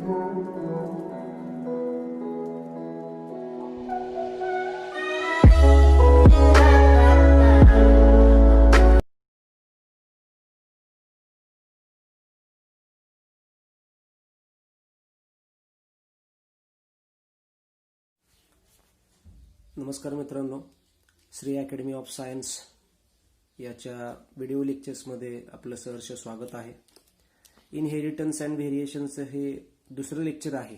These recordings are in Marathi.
नमस्कार मित्रांनो, श्री अकॅडमी ऑफ सायन्स याच्या व्हिडिओ लेक्चर्समध्ये आपलं सहर्ष स्वागत आहे. इनहेरिटन्स अँड व्हेरिएशनचं हे दुसरं लेक्चर आहे.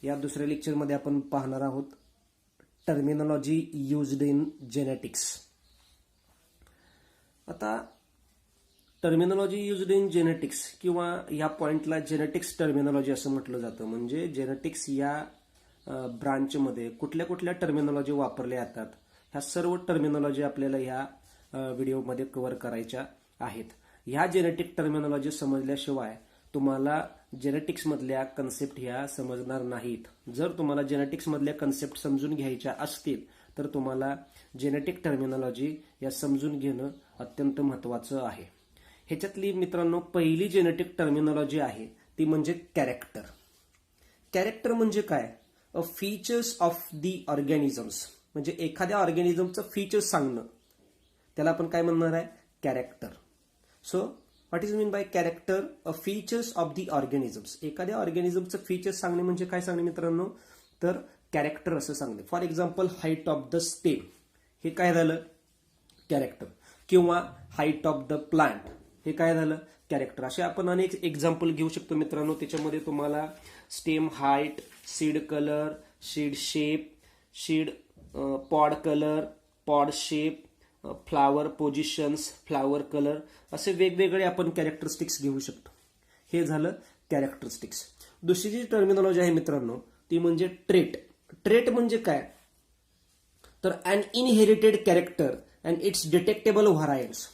या दुसऱ्या लेक्चरमध्ये आपण पाहणार आहोत टर्मिनॉलॉजी युज्ड इन जेनेटिक्स. आता टर्मिनॉलॉजी युज्ड इन जेनेटिक्स किंवा या पॉइंटला जेनेटिक्स टर्मिनॉलॉजी असं म्हटलं जातं. म्हणजे जेनेटिक्स या ब्रांचमध्ये कुठल्या कुठल्या टर्मिनॉलॉजी वापरल्या जातात ह्या सर्व टर्मिनॉलॉजी आपल्याला ह्या व्हिडिओमध्ये कव्हर करायच्या आहेत. ह्या जेनेटिक टर्मिनॉलॉजी समजल्याशिवाय तुम्हाला जेनेटिक्समधल्या कन्सेप्ट ह्या समजणार नाहीत. जर तुम्हाला जेनेटिक्समधल्या कन्सेप्ट समजून घ्यायच्या असतील तर तुम्हाला जेनेटिक टर्मिनॉलॉजी या समजून घेणं अत्यंत महत्त्वाचं आहे. ह्याच्यातली मित्रांनो पहिली जेनेटिक टर्मिनॉलॉजी आहे ती म्हणजे कॅरेक्टर. कॅरेक्टर म्हणजे काय? फीचर्स ऑफ दी ऑर्गॅनिझम्स, म्हणजे एखाद्या ऑर्गॅनिझमचं फीचर्स सांगणं त्याला आपण काय म्हणणार आहे? Character. So what is mean bye character? Features of the organisms. एखाद्या ऑर्गॅनिझमचं फीचर्स सांगणे म्हणजे काय सांगणे मित्रांनो? तर कॅरेक्टर असं सांगणे. For example height of the stem, हे काय झालं? कॅरेक्टर. किंवा हाईट ऑफ द प्लांट, हे काय झालं? कॅरेक्टर. असे आपण अनेक एक्झाम्पल घेऊ शकतो मित्रांनो. त्याच्यामध्ये तुम्हाला stem height, seed colour, seed shape, seed pod colour, pod shape, flower positions, flower colour, असे वेगवेगळे आपण कॅरेक्टरिस्टिक्स घेऊ शकतो. हे झालं कॅरेक्टरिस्टिक्स. दुसरी जी टर्मिनॉलॉजी आहे मित्रांनो ती म्हणजे ट्रेट. ट्रेट म्हणजे काय? तर an inherited character and its detectable variance.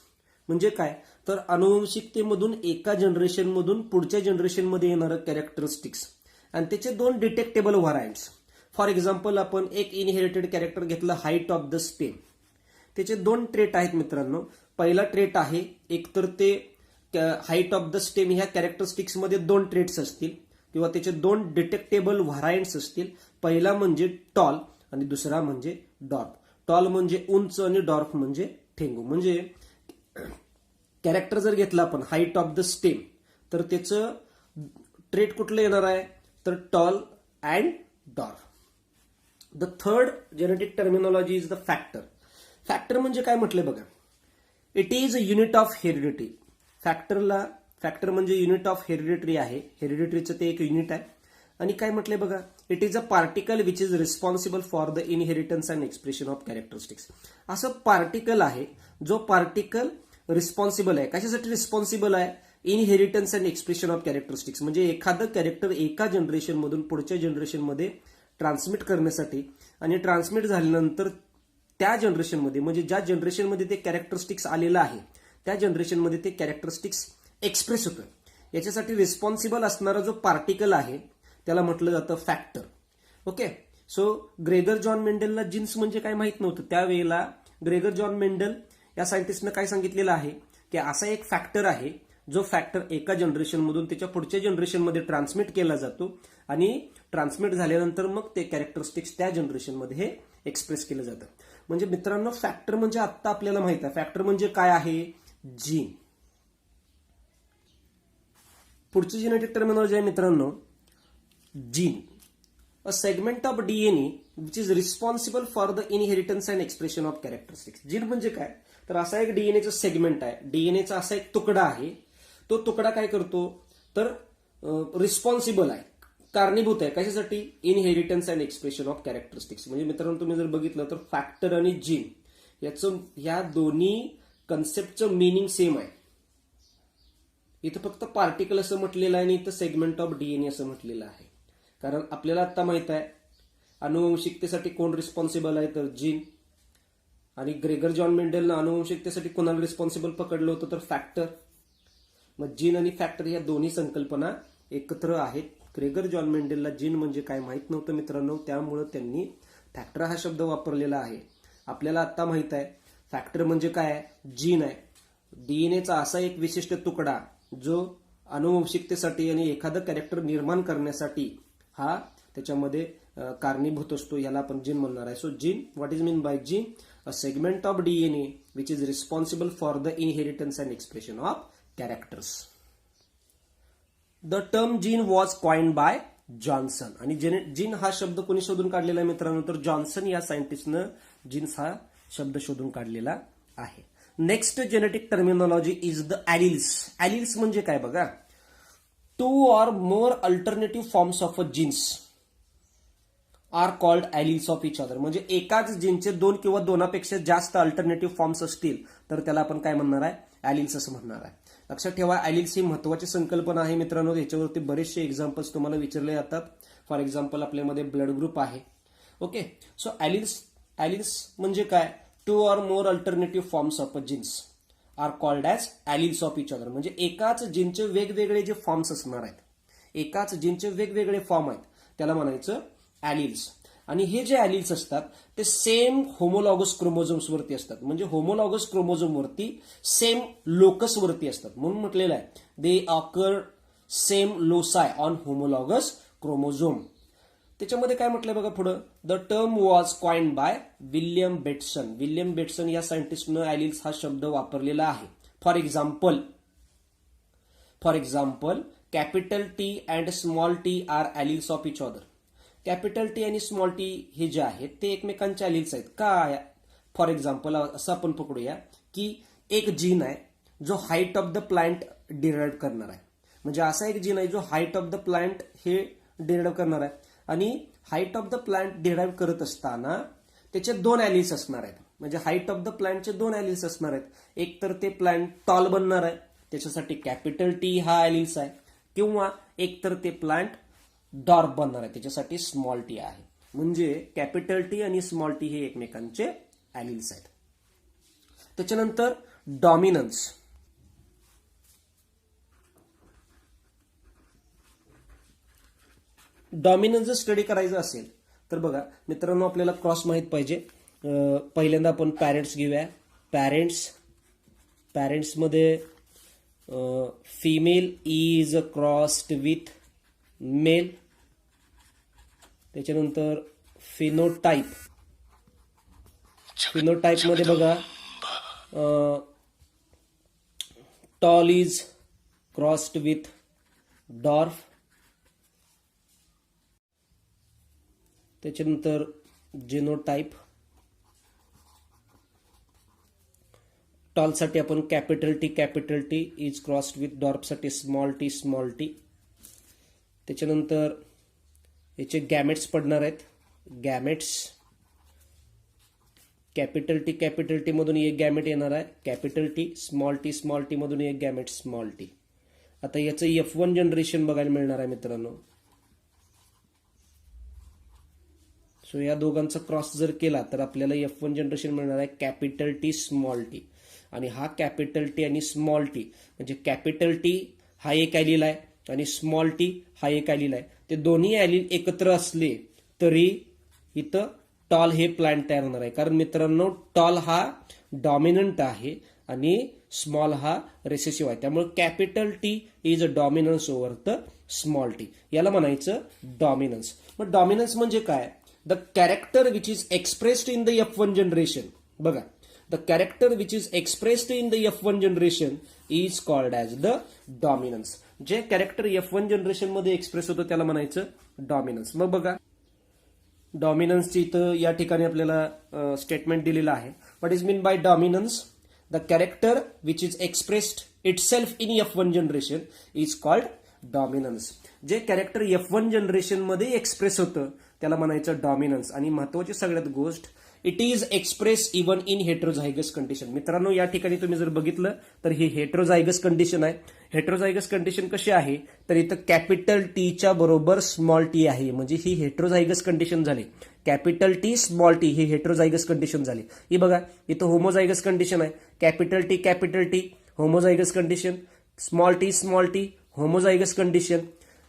म्हणजे काय? तर अनुवंशिकतेमधून एका जनरेशनमधून पुढच्या जनरेशनमध्ये येणारं कॅरेक्टरिस्टिक्स आणि त्याचे दोन डिटेक्टेबल व्हरायन्ट्स. फॉर एक्झाम्पल आपण एक इनहेरिटेड कॅरेक्टर घेतलं हाईट ऑफ द स्टेम. त्याचे दोन ट्रेट आहेत मित्रांनो. पहिला ट्रेट आहे एक तर ते हाईट ऑफ द स्टेम ह्या कॅरेक्टरिस्टिक्समध्ये दोन ट्रेट्स असतील किंवा त्याचे दोन डिटेक्टेबल व्हरायन्ट्स असतील. पहिला म्हणजे टॉल आणि दुसरा म्हणजे डॉर्फ. टॉल म्हणजे उंच आणि डॉर्फ म्हणजे ठेंगू. म्हणजे कॅरेक्टर जर घेतला आपण हाईट ऑफ द स्टेम तर त्याचं ट्रेट कुठलं येणार आहे? तर tall and dwarf. The third genetic terminology is the factor. Factor म्हणजे काय म्हटलंय बघा, it is a unit of heredity. Factor म्हणजे युनिट ऑफ हेरिडिटरी आहे. हेरिडिटरीचं ते एक युनिट आहे. आणि काय म्हटलंय बघा, it is a particle which is responsible for the inheritance and expression of characteristics. असं पार्टिकल आहे जो पार्टिकल रिस्पॉन्सिबल आहे. कशासाठी रिस्पॉन्सिबल आहे? Inheritance and expression of characteristics. म्हणजे एखादं कॅरेक्टर एका जनरेशनमधून पुढच्या जनरेशनमध्ये ट्रान्समिट करण्यासाठी आणि ट्रान्समिट झाल्यानंतर त्या जनरेशनमध्ये म्हणजे ज्या जनरेशनमध्ये ते कॅरेक्टरिस्टिक्स आलेलं आहे त्या जनरेशनमध्ये ते कॅरेक्टरिस्टिक्स एक्सप्रेस होतं. याच्यासाठी रिस्पॉन्सिबल असणारा जो पार्टिकल आहे त्याला म्हटलं जातं factor. Okay. So Gregor John मेंडेलला जीन्स म्हणजे काय माहित नव्हतं. त्यावेळेला ग्रेगर जॉन मेंडल या सायंटिस्टनं काय सांगितलेलं आहे की असा एक फॅक्टर आहे जो फॅक्टर एका जनरेशनमधून त्याच्या पुढच्या जनरेशनमध्ये ट्रान्समिट केला जातो आणि ट्रान्समिट झाल्यानंतर मग ते कॅरेक्टरिस्टिक्स त्या जनरेशनमध्ये हे एक्सप्रेस केलं जातं. म्हणजे मित्रांनो फॅक्टर म्हणजे आत्ता आपल्याला माहित आहे. फॅक्टर म्हणजे काय आहे? जीन. पुढची जेनेटिक टर्मिनॉलॉजी आहे मित्रांनो gene. A segment of DNA which is responsible for the inheritance and expression of characteristics. Gene म्हणजे काय? तर असा एक डीएनएचा सेगमेंट आहे. डीएनएचा असा एक तुकडा आहे. तो तुकडा काय करतो? तर रिस्पॉन्सिबल आहे, कारणीभूत आहे. कशासाठी? Inheritance and expression of characteristics. म्हणजे मित्रांनो तुम्ही जर बघितलं तर फॅक्टर आणि जीन याचं या दोन्ही कन्सेप्टचं मिनिंग सेम आहे. इथं फक्त पार्टिकल असं म्हटलेलं आहे आणि इथं सेगमेंट ऑफ डीएनए असं म्हटलेलं आहे. कारण आपल्याला आता माहित आहे अनुवंशिकतेसाठी कोण रिस्पॉन्सिबल आहे? तर जीन. आणि ग्रेगर जॉन मेंडेलनं अनुवंशिकतेसाठी कोणाला रिस्पॉन्सिबल पकडलं होतं? तर फॅक्टर. मग जीन आणि फॅक्टर या दोन्ही संकल्पना एकत्र आहेत. ग्रेगर जॉन मेंडेलला जीन म्हणजे काय माहित नव्हतं मित्रांनो, त्यामुळे त्यांनी फॅक्टर हा शब्द वापरलेला आहे. आपल्याला आता माहित आहे फॅक्टर म्हणजे काय आहे? जीन आहे. डीएनएचा असा एक विशिष्ट तुकडा जो अनुवंशिकतेसाठी आणि एखादं कॅरेक्टर निर्माण करण्यासाठी हा त्याच्यामध्ये कारणीभूत असतो, याला आपण जीन म्हणणार आहे. So gene, what is mean bye gene? A segment of DNA which is responsible for the inheritance and expression of characters. The term gene was coined bye Johnson. आणि जीन हा शब्द कोणी शोधून काढलेला आहे मित्रांनो? तर जॉन्सन या सायंटिस्टनं जीन्स हा शब्द शोधून काढलेला आहे. Next genetic terminology is the alleles. Alleles म्हणजे काय बघा, 2 or more alternative forms of a genes are called alleles of each other. म्हणजे एकाच जीनचे 2 किंवा 2पेक्षा जास्त अल्टरनेटिव्ह फॉर्म्स असतील तर त्याला आपण काय म्हणणार आहे? ॲलिल्स असं म्हणणार आहे. लक्षात ठेवा, ॲलिल्स ही महत्वाची संकल्पना आहे मित्रांनो. याच्यावरती बरेचसे एक्झाम्पल्स तुम्हाला विचारले जातात. फॉर एक्झाम्पल आपल्यामध्ये ब्लड ग्रुप आहे. ओके, सो ॲलिल्स म्हणजे काय? 2 or more alternative forms of a genes are called as alleles of each other. म्हणजे एकाच जीनचे वेगवेगळे जे फॉर्म्स असणार आहेत, एकाच जीनचे वेगवेगळे फॉर्म आहेत, त्याला म्हणायचं ॲलिल्स. आणि हे जे ॲलिल्स असतात ते सेम होमोलॉगस क्रोमोझोम्स वरती असतात. म्हणजे होमोलॉगस क्रोमोझोम वरती सेम लोकस वरती असतात. म्हणून म्हटलेलं आहे they occur same loci on homologous chromosome. त्याच्यामध्ये काय म्हटलंय बघा पुढं, the term was coined by William Bateson. William Bateson या सायंटिस्टनं ॲलिल्स हा शब्द वापरलेला आहे. For example capital T and small T are alleles of each other. Capital T आणि स्मॉल टी हे जे आहेत ते एकमेकांचे ॲलिल्स आहेत का? फॉर एक्झाम्पल असं आपण पकडूया की एक जीन आहे जो height of the plant derive करणार आहे. म्हणजे असा एक जीन आहे जो हाईट ऑफ द प्लांट हे डिराईव्ह करणार आहे. आणि height of the plant derive करत असताना त्याचे 2 ॲलिल्स असणार आहेत. म्हणजे हाईट ऑफ द प्लांटचे 2 ॲलिल्स असणार आहेत. एक तर ते प्लांट टॉल बनणार आहे, त्याच्यासाठी कॅपिटल टी हा ॲलिल्स आहे, किंवा एक तर ते प्लांट डॉर्फ बनणार आहे, त्याच्यासाठी स्मॉल टी आहे. म्हणजे कॅपिटल टी आणि स्मॉल टी हे एकमेकांचे ॲलिल्स आहेत. त्याच्यानंतर डॉमिनन्स. डॉमिनन्स जर स्टडी करायचं असेल तर बघा मित्रांनो, आपल्याला क्रॉस माहित पाहिजे. पहिल्यांदा आपण पॅरेंट्स घेऊया. पॅरेंट्समध्ये female is crossed with male. त्याच्यानंतर फिनोटाईपमध्ये बघा tall is crossed with dwarf. त्याच्यानंतर जिनोटाईप, टॉलसाठी आपण capital T is crossed with डॉर्फसाठी स्मॉल टी. त्याच्यानंतर याचे गॅमेट्स पडणार आहेत. गॅमेट्स कॅपिटल टी मधून एक गॅमेट येणार आहे कॅपिटल टी मधून एक गॅमेट स्मॉल टी. आता याचं F1 जनरेशन बघायला मिळणार आहे मित्रांनो. सो या दोघांचा क्रॉस जर केला तर आपल्याला F1 जनरेशन मिळणार आहे कॅपिटल टी स्मॉल टी. आणि हा कॅपिटल टी आणि स्मॉल टी म्हणजे कॅपिटल टी हा एक ॲलिल आहे आणि स्मॉल टी हा एक ॲलिल आहे. ते दोन्ही ॲलिल एकत्र असले तरी इथं टॉल हे प्लांट तयार होणार आहे. कारण मित्रांनो टॉल हा डॉमिनंट आहे आणि स्मॉल हा रेसेसिव्ह आहे. त्यामुळे capital T is a dominance over the small T. याला म्हणायचं डॉमिनन्स. मग डॉमिनन्स म्हणजे काय? The character which is expressed in the F1 generation. बघा, the character which is expressed in the F1 generation is called as the dominance. जे कॅरेक्टर F1 जनरेशन मध्ये एक्सप्रेस होतं त्याला म्हणायचं डॉमिनन्स. मग बघा डॉमिनन्सची इथं या ठिकाणी आपल्याला स्टेटमेंट दिलेलं आहे. What is mean by dominance? The character which is expressed itself in F1 generation is called dominance. जे कॅरेक्टर F1 जनरेशन मध्ये एक्सप्रेस होतं त्याला म्हणायचं डॉमिनन्स. आणि महत्वाची सगळ्यात गोष्ट, it is express even in heterozygous condition. मित्रांनो या ठिकाणी तुम्ही जर बघितलं तर ही हेट्रोझायगस कंडिशन आहे. हेट्रोझायगस कंडिशन कशी आहे तर इथं कॅपिटल टीच्या बरोबर स्मॉल टी आहे. म्हणजे ही हेट्रोझायगस कंडिशन झाली. कॅपिटल टी स्मॉल टी ही हेट्रोझायगस कंडिशन झाली. ही बघा इथं होमोझायगस कंडिशन आहे. Capital T homozygous condition, small T homozygous condition,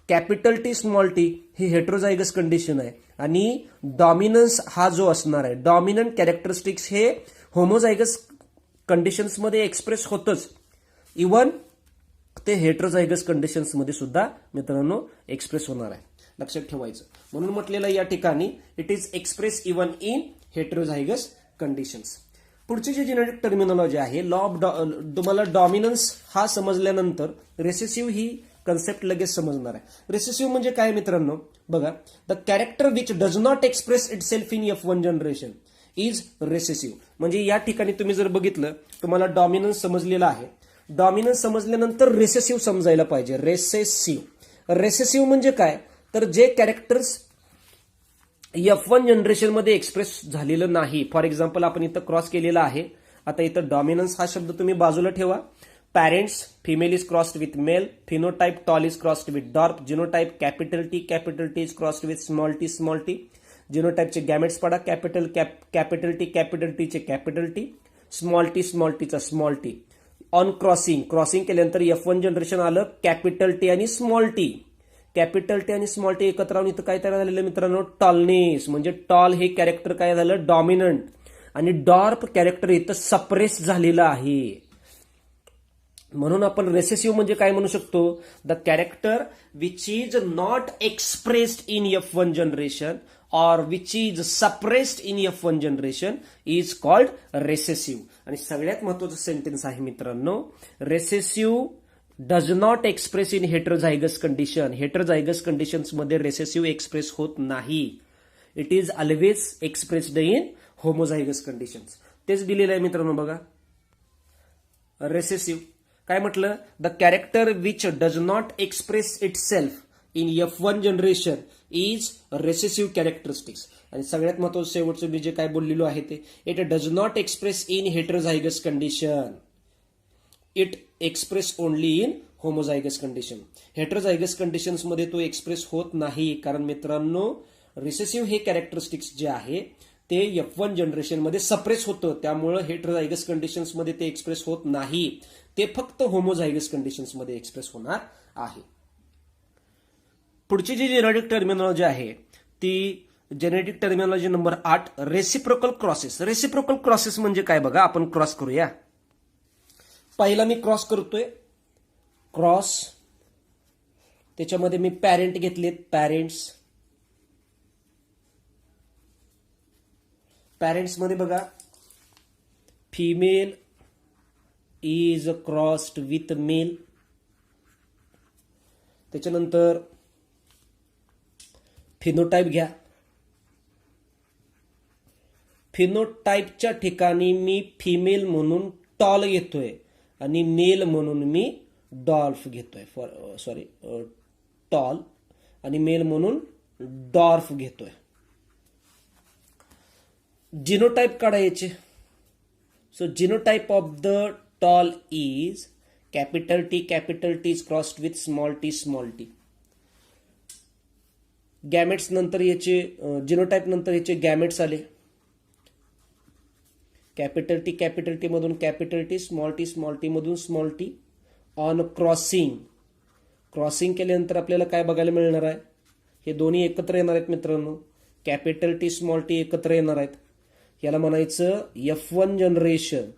capital T small T ही हेट्रोझायगस कंडिशन आहे. आणि डॉमिनन्स हा जो असणार आहे, डॉमिनंट कॅरेक्टरिस्टिक्स हे होमोझायगस कंडिशन्समध्ये एक्सप्रेस होतच. इव्हन ते हेट्रोझायगस कंडिशन्समध्ये सुद्धा मित्रांनो एक्सप्रेस होणार आहे, लक्षात ठेवायचं. म्हणून म्हटलेलं या ठिकाणी it is express even in heterozygous conditions. पुढची जी जेनेटिक टर्मिनॉलॉजी आहे, लॉ ऑफ तुम्हाला डॉमिनन्स हा समजल्यानंतर रेसेसिव्ह ही कन्सेप्ट लगेच समजणार आहे. रेसेसिव्ह म्हणजे काय मित्रांनो बघा, the character which does not express itself in F1 generation is recessive. म्हणजे या ठिकाणी तुम्ही जर बघितलं, तुम्हाला डॉमिनन्स समजलेला आहे, डॉमिनन्स समजल्यानंतर रेसेसिव्ह समजायला पाहिजे. रेसेसिव्ह म्हणजे काय, तर जे कॅरेक्टर्स F1 जनरेशनमध्ये एक्सप्रेस झालेलं नाही. फॉर एक्झाम्पल आपण इथं क्रॉस केलेला आहे. आता इथं डॉमिनन्स हा शब्द तुम्ही बाजूला ठेवा. Parents female is crossed with male, phenotype tall is crossed with dwarf, genotype capital T is crossed with small t. जिनोटाइपचे गॅमेट्स पडा, कॅपिटल टीचे कॅपिटल टी, स्मॉल टीचा स्मॉल टी. ऑन क्रॉसिंग केल्यानंतर F1 जनरेशन आलं, कॅपिटल टी आणि स्मॉल टी. कॅपिटल टी आणि स्मॉल टी एकत्र राहून इथं काय तयार झालेलं मित्रांनो, टॉलनेस. म्हणजे टॉल हे कॅरेक्टर काय झालं, डॉमिनंट, आणि डॉर्फ कॅरेक्टर इथं सप्रेस झालेलं आहे. म्हणून आपण रेसेसिव्ह म्हणजे काय म्हणू शकतो, the character which is not expressed in F1 generation or which is suppressed in F1 generation is called recessive. आणि सगळ्यात महत्वाचं सेंटेन्स आहे मित्रांनो, recessive does not express in heterozygous condition. Heterozygous कंडिशन्समध्ये रेसेसिव्ह एक्सप्रेस होत नाही. It is always expressed in homozygous conditions. तेच दिलेलं आहे मित्रांनो बघा. रेसेसिव्ह काय म्हटलं, the character which does not express itself in F1 generation is recessive characteristics. आणि सगळ्यात महत्वाचं शेवटचं मी जे काय बोललेलो आहे ते, it does not express in heterozygous condition, it express only in homozygous condition. Heterozygous कंडिशन्समध्ये तो एक्सप्रेस होत नाही, कारण मित्रांनो रिसेसिव्ह हे कॅरेक्टरिस्टिक्स जे आहे ते F1 जनरेशनमध्ये सप्रेस होतं, त्यामुळे हेट्रोझायगस कंडिशन्समध्ये ते एक्सप्रेस होत नाही. ते फक्त होमोझायगस कंडिशन्समध्ये एक्सप्रेस होणार आहे. पुढची जी जेनेटिक टर्मिनॉलॉजी आहे ती genetic terminology number 8, reciprocal crosses. Reciprocal crosses म्हणजे काय बघा, आपण क्रॉस करूया. पहिला मी क्रॉस करतोय, क्रॉस, त्याच्यामध्ये मी पॅरेंट घेतलेत, पॅरेंट्स मध्ये बघा, female is crossed with male. त्याच्यानंतर फिनोटाइप घ्या, फिनोटाइपच्या ठिकाणी मी फिमेल म्हणून टॉल घेतोय आणि मेल म्हणून मी डॉल्फ घेतोय. टॉल आणि मेल म्हणून डॉर्फ घेतोय. जिनोटाइप काढायचे. So genotype of the tall is capital T is crossed with small T. Gametes नंतर याचे, जिनोटाइप नंतर याचे गॅमेट्स आले. कॅपिटल टी मधून कॅपिटल टी, स्मॉल टी मधून स्मॉल टी. ऑन क्रॉसिंग केल्यानंतर आपल्याला काय बघायला मिळणार आहे, हे दोन्ही एकत्र येणार आहेत मित्रांनो. कॅपिटल टी स्मॉल टी एकत्र येणार आहेत. याला म्हणायचं F1 जनरेशन.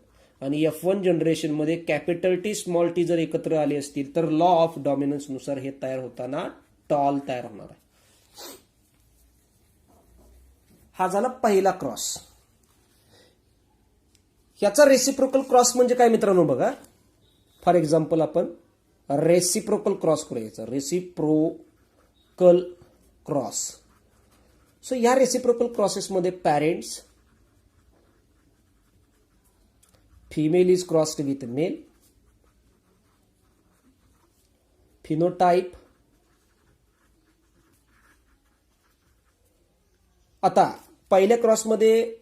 आणि F1 जनरेशन मध्ये कॅपिटल टी स्मॉल टी जर एकत्र आले असतील तर लॉ ऑफ डॉमिनन्स नुसार हे तयार होताना टॉल तयार होणार आहे. हा झाला पहिला क्रॉस. याचा रेसिप्रोकल क्रॉस म्हणजे काय मित्रांनो बघा. फॉर एक्झाम्पल आपण रेसिप्रोकल क्रॉस करूया. Reciprocal cross. सो या रेसिप्रोकल क्रॉसेसमध्ये parents female is crossed with male, phenotype. आता पहिल्या क्रॉसमध्ये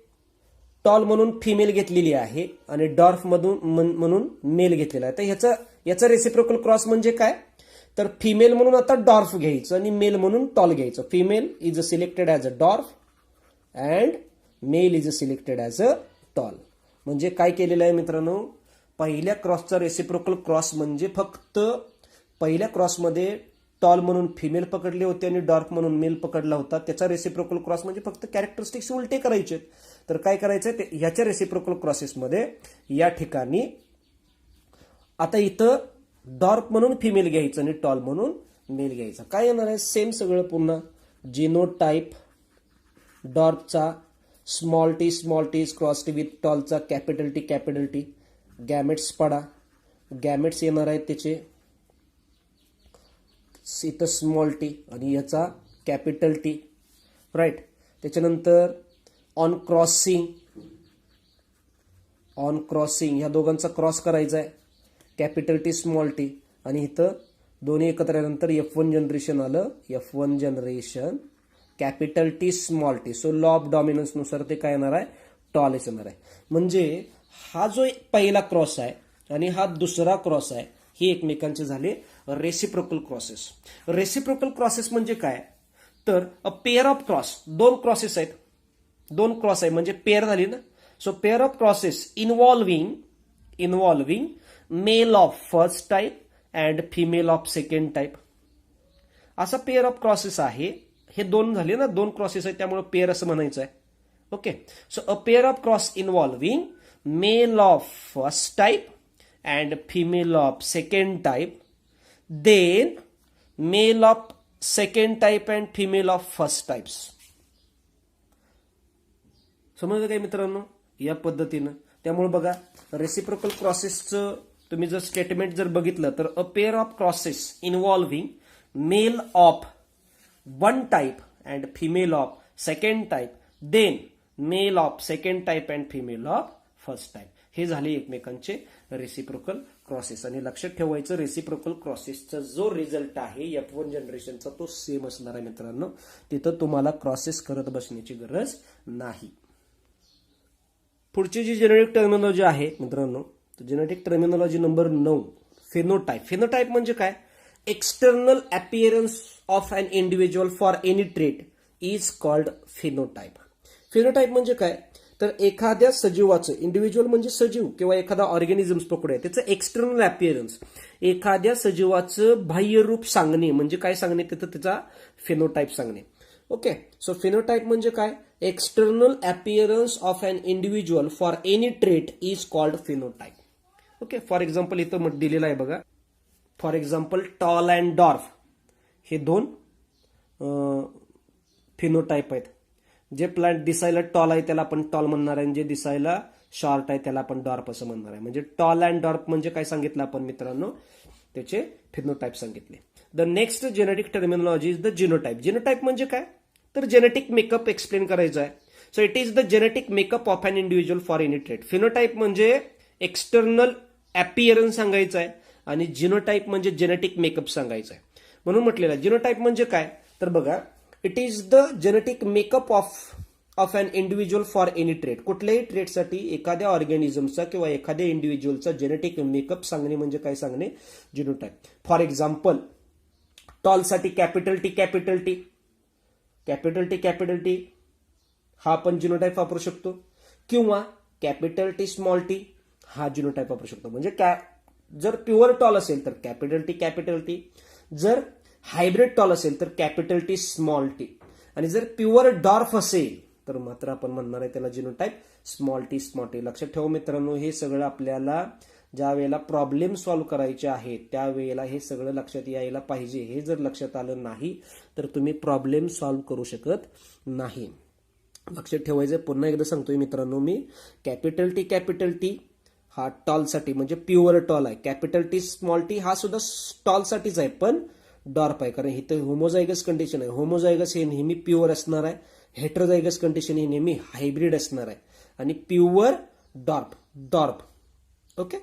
टॉल म्हणून फिमेल घेतलेली आहे आणि डॉर्फ म्हणून मेल घेतलेला आहे. तर याचा रेसिप्रोकल क्रॉस म्हणजे काय, तर फिमेल म्हणून आता डॉर्फ घ्यायचं आणि मेल म्हणून टॉल घ्यायचं. Female is selected as a dwarf and male is selected as a tall. म्हणजे काय केलेलं आहे मित्रांनो, पहिल्या क्रॉसचा रेसिप्रोकल क्रॉस म्हणजे फक्त पहिल्या क्रॉसमध्ये टॉल म्हणून फिमेल पकडले होते आणि डॉर्फ म्हणून मेल पकडला होता. त्याचा रेसिप्रोकल क्रॉस म्हणजे फक्त कॅरेक्टरिस्टिक्स उलटे करायचे. तर काय करायचं, ह्याच्या रेसिप्रोकल क्रॉसेसमध्ये या ठिकाणी आता इथं डॉर्फ म्हणून फिमेल घ्यायचं आणि टॉल म्हणून मेल घ्यायचं. काय येणार आहे? सेम सगळं पुन्हा. जिनोटाइप डॉर्फचा small t is crossed with टॉलचा कॅपिटल टी. गॅमेट्स पडा. गॅमेट्स येणार आहेत त्याचे इथं स्मॉल टी आणि याचा कॅपिटल टी, राईट. त्याच्यानंतर ऑन क्रॉसिंग ह्या दोघांचा क्रॉस करायचा आहे, कॅपिटल टी स्मॉल टी. आणि इथं दोन्ही एकत्र आल्यानंतर F1 जनरेशन आलं. F1 generation capital T small t. So law of डॉमिनन्सनुसार ते काय येणार आहे? टॉलच येणार आहे. म्हणजे हा जो पहिला क्रॉस आहे आणि हा दुसरा क्रॉस आहे, हे एकमेकांचे झाले रेसिप्रोकल क्रॉसेस. रेसिप्रोकल क्रॉसेस म्हणजे काय? तर अ पेअर ऑफ क्रॉस, दोन क्रॉसेस आहेत, दोन क्रॉस आहे म्हणजे पेअर झाली ना. So pair of crosses involving male of first type and female of second type, असा पेअर ऑफ क्रॉसेस आहे. हे दोन झाले ना, दोन क्रॉसेस आहेत त्यामुळे पेअर असं म्हणायचं आहे. Okay. So a pair of cross involving male of first type and female of second type, then male of second type and female of first types. समजलं काय मित्रांनो? या पद्धतीनं. त्यामुळे बघा रेसिप्रोकल क्रॉसेसचं तुम्ही जर स्टेटमेंट जर बघितलं तर a pair of crosses involving male of one type and female of second type, then male of second type and female of first type, हे झाले एकमेकांचे रेसिप्रोकल क्रॉसेस. आणि लक्षात ठेवायचं रेसिप्रोकल क्रॉसेसचा जो रिझल्ट आहे F1 जनरेशनचा तो सेम असणार आहे मित्रांनो. तिथं तुम्हाला क्रॉसेस करत बसण्याची गरज नाही. पुढची जी जेनेटिक टर्मिनॉलॉजी आहे मित्रांनो, genetic terminology number 9, phenotype. Phenotype म्हणजे काय? External appearance of an individual for any trait is called phenotype. Phenotype म्हणजे काय? तर एखाद्या सजीवाचं, इंडिव्हिज्युअल म्हणजे सजीव किंवा एखादा ऑर्गॅनिझम्स पकडूया, त्याचं एक्सटर्नल अपीअरन्स, एखाद्या सजीवाचं बाह्य रूप सांगणे म्हणजे काय सांगणे, तिथं त्याचा फेनोटाइप सांगणे. ओके. सो फेनोटाइप म्हणजे काय? External appearance of an individual for any trait is called phenotype. Okay. For example इथं दिलेलं आहे बघा. For example tall and dwarf हे दोन फेनोटाइप आहेत. जे प्लांट दिसायला टॉल आहे त्याला आपण टॉल म्हणणार आहे, आणि जे दिसायला शॉर्ट आहे त्याला आपण डॉर्फ असं म्हणणार आहे. म्हणजे टॉल अँड डॉर्फ म्हणजे काय सांगितलं आपण मित्रांनो? त्याचे फेनोटाइप सांगितले. The next genetic terminology is the genotype. Genotype म्हणजे काय? तर जेनेटिक मेकअप एक्सप्लेन करायचं आहे. So it is the genetic makeup of an individual for any trait. Phenotype म्हणजे एक्सटर्नल अपीअरन्स सांगायचं आहे आणि जिनोटाइप म्हणजे जेनेटिक मेकअप सांगायचं आहे. म्हणून म्हटलेलं जिनोटाइप म्हणजे काय? तर बघा, it is the genetic makeup of an individual for any trait. कुठल्याही ट्रेटसाठी एखाद्या ऑर्गॅनिझमचा किंवा एखाद्या इंडिव्हिज्युअलचा जेनेटिक मेकअप सांगणे म्हणजे काय सांगणे? जिनोटाइप. फॉर एक्झाम्पल टॉलसाठी कॅपिटल टी हा आपण जिनोटाइप वापरू शकतो, किंवा कॅपिटल टी स्मॉल टी हा जिनोटाइप वापरू शकतो. म्हणजे जर प्युअर टॉल असेल तर कॅपिटल टी, जर हायब्रिड टॉल असेल तर कॅपिटल टी स्मॉल टी, आणि जर प्युअर डॉर्फ असेल तर मात्र आपण म्हणणार आहे त्याला जिनोटाइप स्मॉल टी. लक्षात ठेवा मित्रांनो, हे सगळं आपल्याला ज्या वेळेला प्रॉब्लेम सॉल्व्ह करायचे आहेत त्यावेळेला हे सगळं लक्षात यायला पाहिजे. हे जर लक्षात आलं नाही तर तुम्ही प्रॉब्लेम सॉल्व्ह करू शकत नाही. लक्षात ठेवायचं. पुन्हा एकदा सांगतोय मित्रांनो मी, कॅपिटल टी हा टॉलसाठी म्हणजे प्युअर टॉल आहे. कॅपिटल टी स्मॉल टी हा सुद्धा टॉलसाठीच आहे पण डॉर्फ आहे, कारण इथं होमोझायगस कंडिशन आहे. होमोझायगस हे नेहमी प्युअर असणार आहे, हेट्रोझायगस कंडिशन ही नेहमी हायब्रिड असणार आहे, आणि pure dwarf. Okay.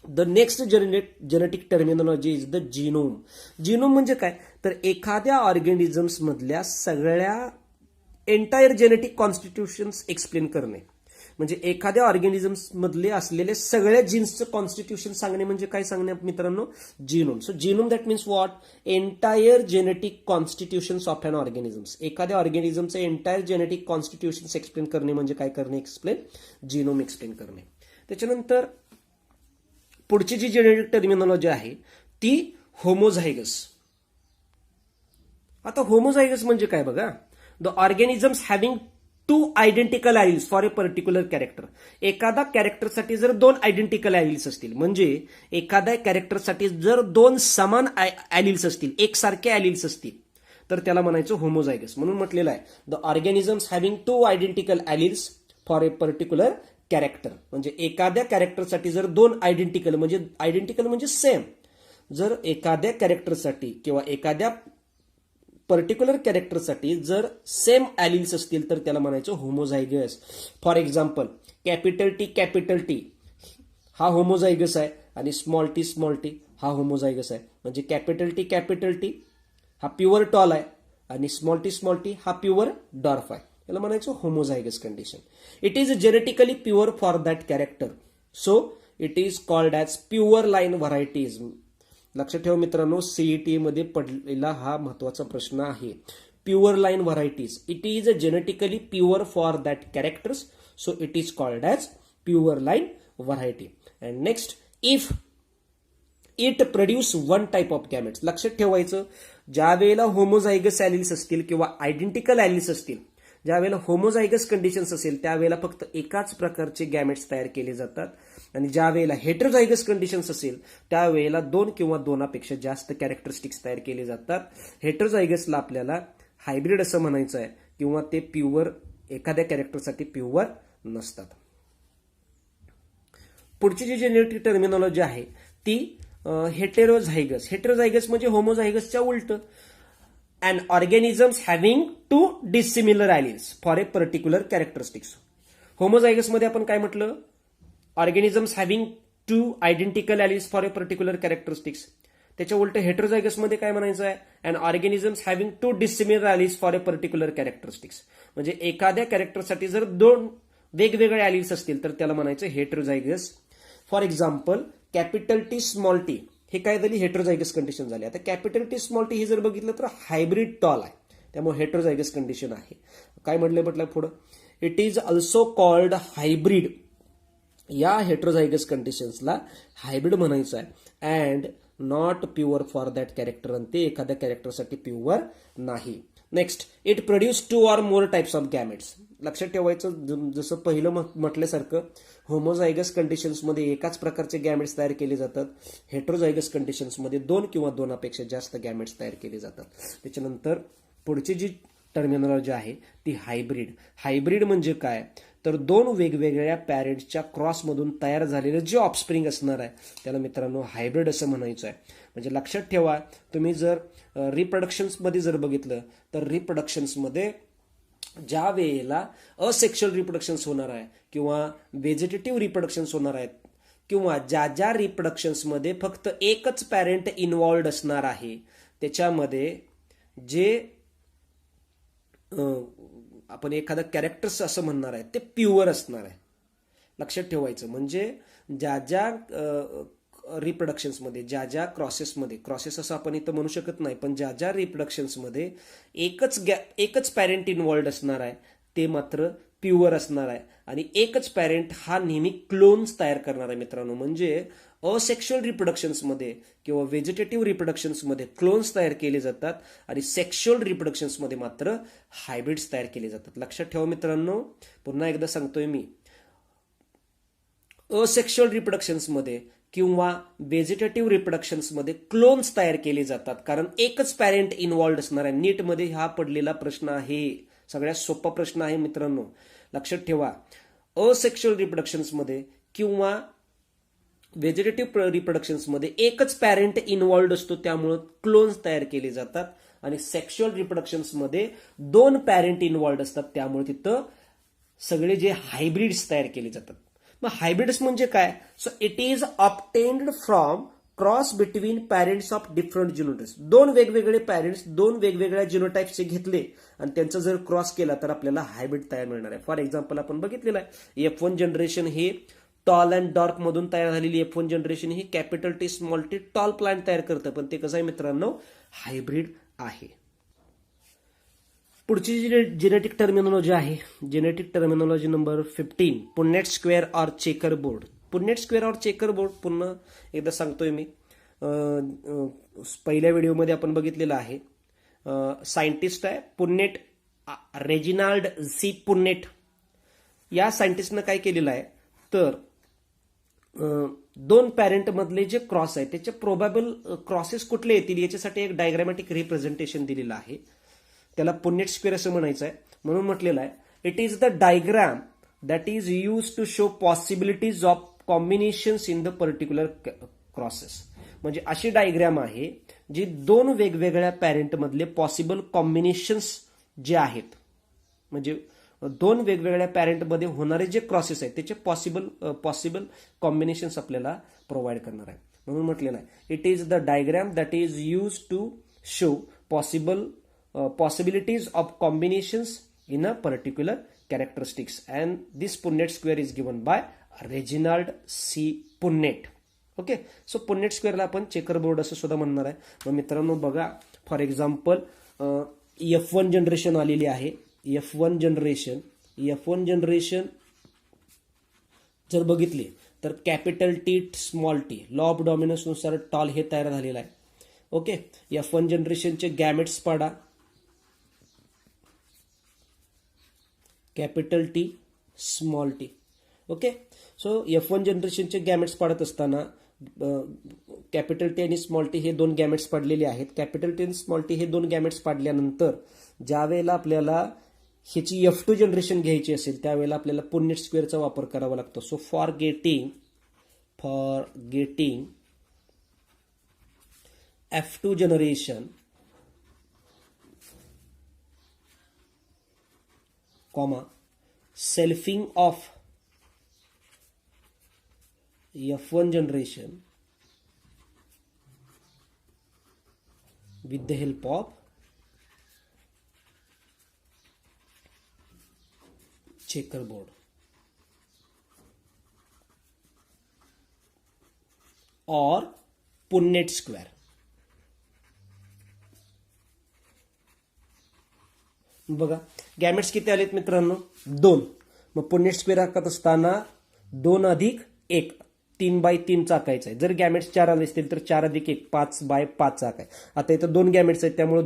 The next genetic terminology is the genome. Genome म्हणजे काय? तर एखाद्या ऑर्गॅनिझम्स मधल्या सगळ्या एंटायर जेनेटिक कॉन्स्टिट्यूशन्स एक्सप्लेन करणे. म्हणजे एखाद्या ऑर्गॅनिझम्स मधले असलेले सगळ्या जीन्सचं कॉन्स्टिट्यूशन सांगणे म्हणजे काय सांगणे मित्रांनो? Genome. So genome that means what? Entire genetic constitutions of an organisms. एखाद्या ऑर्गॅनिझमचं एंटायर जेनेटिक कॉन्स्टिट्यूशन्स एक्सप्लेन करणे म्हणजे काय करणे? जीनोम एक्सप्लेन करणे. त्याच्यानंतर पुढची जी जेनेटिक टर्मिनॉलॉजी आहे ती होमोझायगस. आता होमोझायगस म्हणजे काय बघा? The organisms having two identical alleles for a particular character. एखादा कॅरेक्टरसाठी जर दोन आयडेंटिकल ॲलिल्स असतील, म्हणजे एखाद्या कॅरेक्टरसाठी जर दोन समान ॲलिल्स असतील, एकसारखे ॲलिल्स असतील, तर त्याला म्हणायचं होमोझायगस. म्हणून म्हटलेलं आहे the organisms having two identical alleles for a particular character. म्हणजे एखाद्या कॅरेक्टरसाठी जर दोन आयडेंटिकल म्हणजे सेम, जर एखाद्या कॅरेक्टरसाठी किंवा एखाद्या पर्टिक्युलर कॅरेक्टरसाठी जर सेम ॲलिल्स असतील तर त्याला म्हणायचं homozygous. For example capital T हा होमोझायगस आहे आणि स्मॉल टी हा होमोझायगस आहे. म्हणजे कॅपिटल टी हा प्युअर टॉल आहे आणि स्मॉल टी हा प्युअर डॉर्फ आहे. याला म्हणायचं homozygous condition. It is genetically pure for that character, so it is called as pure line varieties. लक्षात ठेवा मित्रांनो, सीईटी मध्ये पडलेला हा महत्वाचा प्रश्न आहे. Pure line varieties, it is genetically pure for that characters, so it is called as pure line variety. And next, if it produce one type of gametes. लक्षात ठेवायचं, ज्या वेळेला होमोझायगस ॲलिल्स असतील किंवा आयडेंटिकल ॲलिल्स असतील, ज्या वेळेला होमोझायगस कंडिशन्स असेल त्यावेळेला फक्त एकाच प्रकारचे गॅमेट्स तयार केले जातात, आणि ज्या वेळेला हेटेरोझायगस कंडिशन्स असेल त्यावेळेला दोन किंवा दोनापेक्षा जास्त कॅरेक्टरिस्टिक्स तयार केले जातात. हेटेरोझायगसला आपल्याला हायब्रिड असं म्हणायचं आहे, किंवा ते प्युअर एखाद्या कॅरेक्टरसाठी प्युअर नसतात. पुढची जी जेनेटिक टर्मिनॉलॉजी आहे ती हेटेरोझायगस म्हणजे होमोझायगसच्या उलट. And organisms having two dissimilar alleles for a particular characteristics. होमोझायगसमध्ये आपण काय म्हटलं, organisms having two identical alleles for a particular characteristics. त्याच्या उलट हेटेरोझायगसमध्ये काय म्हणायचं आहे, and organisms having two dissimilar alleles for a particular characteristics. म्हणजे एखाद्या कॅरेक्टरसाठी जर दोन वेगवेगळे ॲलिल्स असतील तर त्याला म्हणायचं heterozygous. For example capital T small T हे काय झाली, हेटेरोझायगस कंडिशन झाली. आता कॅपिटल टी स्मॉल टी हे जर बघितलं तर हायब्रिड टॉल आहे, त्यामुळे हेटेरोझायगस कंडिशन आहे. काय म्हटलं पुढं, it is also called hybrid. या हेटेरोझायगस कंडिशन्सला हायब्रिड म्हणायचं आहे. And not pure for that character, आणि ते एखाद्या कॅरेक्टरसाठी प्युअर नाही. Next, it produce two or more types of gametes. लक्षात ठेवायचं, जसं पहिलं म्हटल्यासारखं होमोझायगस कंडिशन्समध्ये एकाच प्रकारचे गॅमेट्स तयार केले जातात, हेटेरोझायगस कंडिशन्समध्ये दोन किंवा दोनापेक्षा जास्त गॅमेट्स तयार केले जातात. त्याच्यानंतर पुढची जी टर्मिनॉलॉजी आहे ती हायब्रिड. हायब्रिड म्हणजे काय, तर दोन वेगवेगळ्या पॅरेंट्सच्या क्रॉसमधून तयार झालेलं जे ऑफस्प्रिंग असणार आहे त्याला मित्रांनो हायब्रिड असं म्हणायचं आहे. म्हणजे लक्षात ठेवा, तुम्ही जर रिप्रोडक्शन्समध्ये जर बघितलं तर रिप्रोडक्शन्समध्ये ज्या वेळेला असेक्शुअल रिप्रोडक्शन्स होणार आहे किंवा व्हेजिटेटिव्ह रिप्रोडक्शन्स होणार आहेत, किंवा ज्या रिप्रोडक्शन्समध्ये फक्त एकच पॅरेंट इन्व्हॉल्ड असणार आहे त्याच्यामध्ये जे आपण एखादा कॅरेक्टर्स असं म्हणणार आहे ते प्युअर असणार आहे. लक्षात ठेवायचं, म्हणजे ज्या रिप्रोडक्शन्समध्ये ज्या क्रॉसेसमध्ये, क्रॉसेस असं आपण इथं म्हणू शकत नाही, पण ज्या रिप्रोडक्शन्समध्ये एकच पॅरेंट इन्व्हॉल्ड असणार आहे ते मात्र प्युअर असणार आहे. आणि एकच पॅरेंट हा नेहमी क्लोन्स तयार करणार आहे मित्रांनो. म्हणजे असेक्शुअल रिप्रोडक्शन्समध्ये किंवा व्हेजिटेटिव्ह रिप्रोडक्शन्समध्ये क्लोन्स तयार केले जातात आणि सेक्शुअल रिप्रोडक्शन्समध्ये मात्र हायब्रिड्स तयार केले जातात. लक्षात ठेवा मित्रांनो, पुन्हा एकदा सांगतोय मी, असेक्शुअल रिप्रोडक्शन्समध्ये किंवा व्हेजिटेटिव्ह रिप्रोडक्शन्समध्ये क्लोन्स तयार केले जातात, कारण एकच पॅरेंट इन्व्हॉल्ड असणार आहे. नीटमध्ये हा पडलेला प्रश्न आहे, सगळ्यात सोपा प्रश्न आहे मित्रांनो. लक्षात ठेवा, असेक्शुअल रिप्रोडक्शन्समध्ये किंवा व्हेजिटेटिव्ह रिप्रोडक्शन्समध्ये एकच पॅरेंट इन्व्हॉल्ड असतो, त्यामुळे क्लोन्स तयार केले जातात. आणि सेक्शुअल रिप्रोडक्शन्समध्ये दोन पॅरेंट इन्व्हॉल्ड असतात, त्यामुळे तिथं सगळे जे हायब्रिड्स तयार केले जातात. मग हायब्रिड्स म्हणजे काय, so it is obtained from cross between parents of different जिनोटाइप्स. दोन वेगवेगळे पॅरेंट्स दोन वेगवेगळ्या जिनोटाइप्सचे घेतले आणि त्यांचा जर क्रॉस केला तर आपल्याला हायब्रिड तयार मिळणार आहे. फॉर एक्झाम्पल आपण बघितलेलं आहे, F1 जनरेशन हे टॉल अँड डार्क मधून तयार झालेली F1 जनरेशन ही capital T small t tall plant तयार करतं, पण ते कसं आहे मित्रांनो, हायब्रिड आहे. पुढची जी जेनेटिक टर्मिनॉलॉजी आहे, genetic terminology number 15, पुन्नेट square or checker board. पुन्नेट square or checker board पुन्हा एकदा सांगतोय मी, पहिल्या व्हिडिओमध्ये आपण बघितलेलं आहे. सायंटिस्ट आहे पुन्नेट रेजिनाल्ड सी पुन्नेट या सायंटिस्टनं काय केलेलं आहे तर दोन पॅरेंट मधले जे क्रॉस आहे त्याचे प्रोबॅबल क्रॉसेस कुठले येतील याच्यासाठी एक डायग्रॅमॅटिक रिप्रेझेंटेशन दिलेलं आहे. त्याला पुन्नेट स्क्वेअर असं म्हणायचं आहे. म्हणून म्हटलेलं आहे it is the diagram that is use to show possibilities of combinations in the particular crosses. म्हणजे अशी डायग्राम आहे जी दोन वेगवेगळ्या पॅरेंट मधले पॉसिबल कॉम्बिनेशन्स जे आहेत म्हणजे दोन वेगवेगळ्या पॅरेंटमध्ये होणारे जे क्रॉसेस आहेत त्याचे पॉसिबल कॉम्बिनेशन्स आपल्याला प्रोव्हाइड करणार आहे. म्हणून म्हटलेलं आहे it is the diagram that is use to show possibilities of combinations in a particular characteristics and this Punnett square is given by Reginald C. Punnett. Okay so Punnett स्क्वेअरला आपण चेकर बोर्ड असं सुद्धा म्हणणार आहे. मग मित्रांनो बघा फॉर एक्झाम्पल F1 जनरेशन आलेली आहे. F1 जनरेशन जर बघितली तर capital T small t law of dominance नुसार टॉल हे तयार झालेलं आहे. ओके F1 जनरेशनचे गॅमेट्स पाडा capital T small t. Okay so F1 जनरेशनचे गॅमेट्स पाडत असताना कॅपिटल टी आणि स्मॉल टी हे दोन गॅमेट्स पाडलेले आहेत. कॅपिटल टी आणि स्मॉल टी हे दोन गॅमेट्स पाडल्यानंतर ज्या वेळेला आपल्याला ह्याची F2 जनरेशन घ्यायची असेल त्यावेळेला आपल्याला पुन्नेट स्क्वेअरचा वापर करावा लागतो. So for getting F2 generation comma selfing of F1 generation with the help of checkerboard or Punnett square. बघा गॅमेट्स किती आलेत मित्रांनो 2. मग पुन्नेट स्क्वेअर आखत असताना 2 अधिक 1 3/3 आखायचा आहे. जर गॅमेट्स 4 आले असतील तर 4 अधिक 1 5/5 आखाय. आता इथं 2 गॅमेट्स आहेत त्यामुळे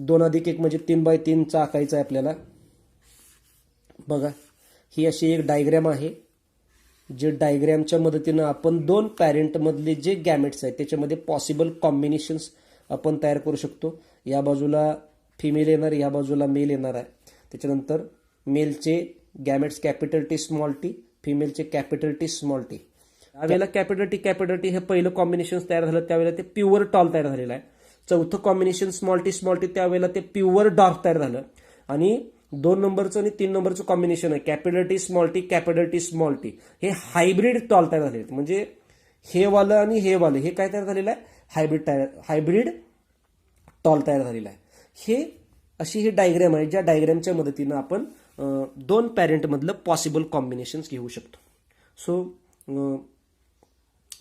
2 अधिक 1 म्हणजे 3/3 आखायचा आहे आपल्याला. बघा ही अशी एक डायग्रॅम आहे जे डायग्रॅमच्या मदतीनं आपण दोन पॅरेंट मधले जे गॅमेट्स आहेत त्याच्यामध्ये पॉसिबल कॉम्बिनेशन्स आपण तयार करू शकतो. या बाजूला फिमेल येणार या बाजूला मेल येणार आहे. त्याच्यानंतर मेलचे gametes capital T small t फिमेलचे कॅपिटल टी स्मॉल टी. त्यावेळेला कॅपिटल टी हे पहिलं कॉम्बिनेशन तयार झालं त्यावेळेला ते प्युअर टॉल तयार झालेलं आहे. चौथं कॉम्बिनेशन स्मॉल टी त्यावेळेला ते प्युअर डॉर्क तयार झालं. आणि 2 नंबरचं आणि 3 नंबरचं कॉम्बिनेशन आहे कॅपिटल टी स्मॉल टी हे हायब्रिड टॉल तयार झाले आहेत. म्हणजे हे वालं आणि हे वालं हे काय तयार झालेलं आहे हायब्रिड टॉल तयार झालेला आहे. हे अशी ही डायग्रॅम आहे ज्या डायग्रॅमच्या मदतीनं आपण दोन पॅरेंट मधलं पॉसिबल कॉम्बिनेशन्स घेऊ शकतो. सो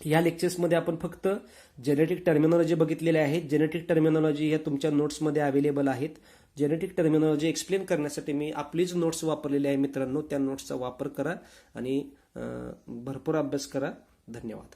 या लेक्चर्समध्ये आपण फक्त जेनेटिक टर्मिनॉलॉजी बघितलेल्या आहेत. जेनेटिक टर्मिनॉलॉजी ह्या तुमच्या नोट्समध्ये अवेलेबल आहेत. जेनेटिक टर्मिनॉलॉजी एक्सप्लेन करण्यासाठी मी आपलीच नोट्स वापरलेली आहे मित्रांनो. त्या नोट्सचा वापर करा आणि भरपूर अभ्यास करा. धन्यवाद.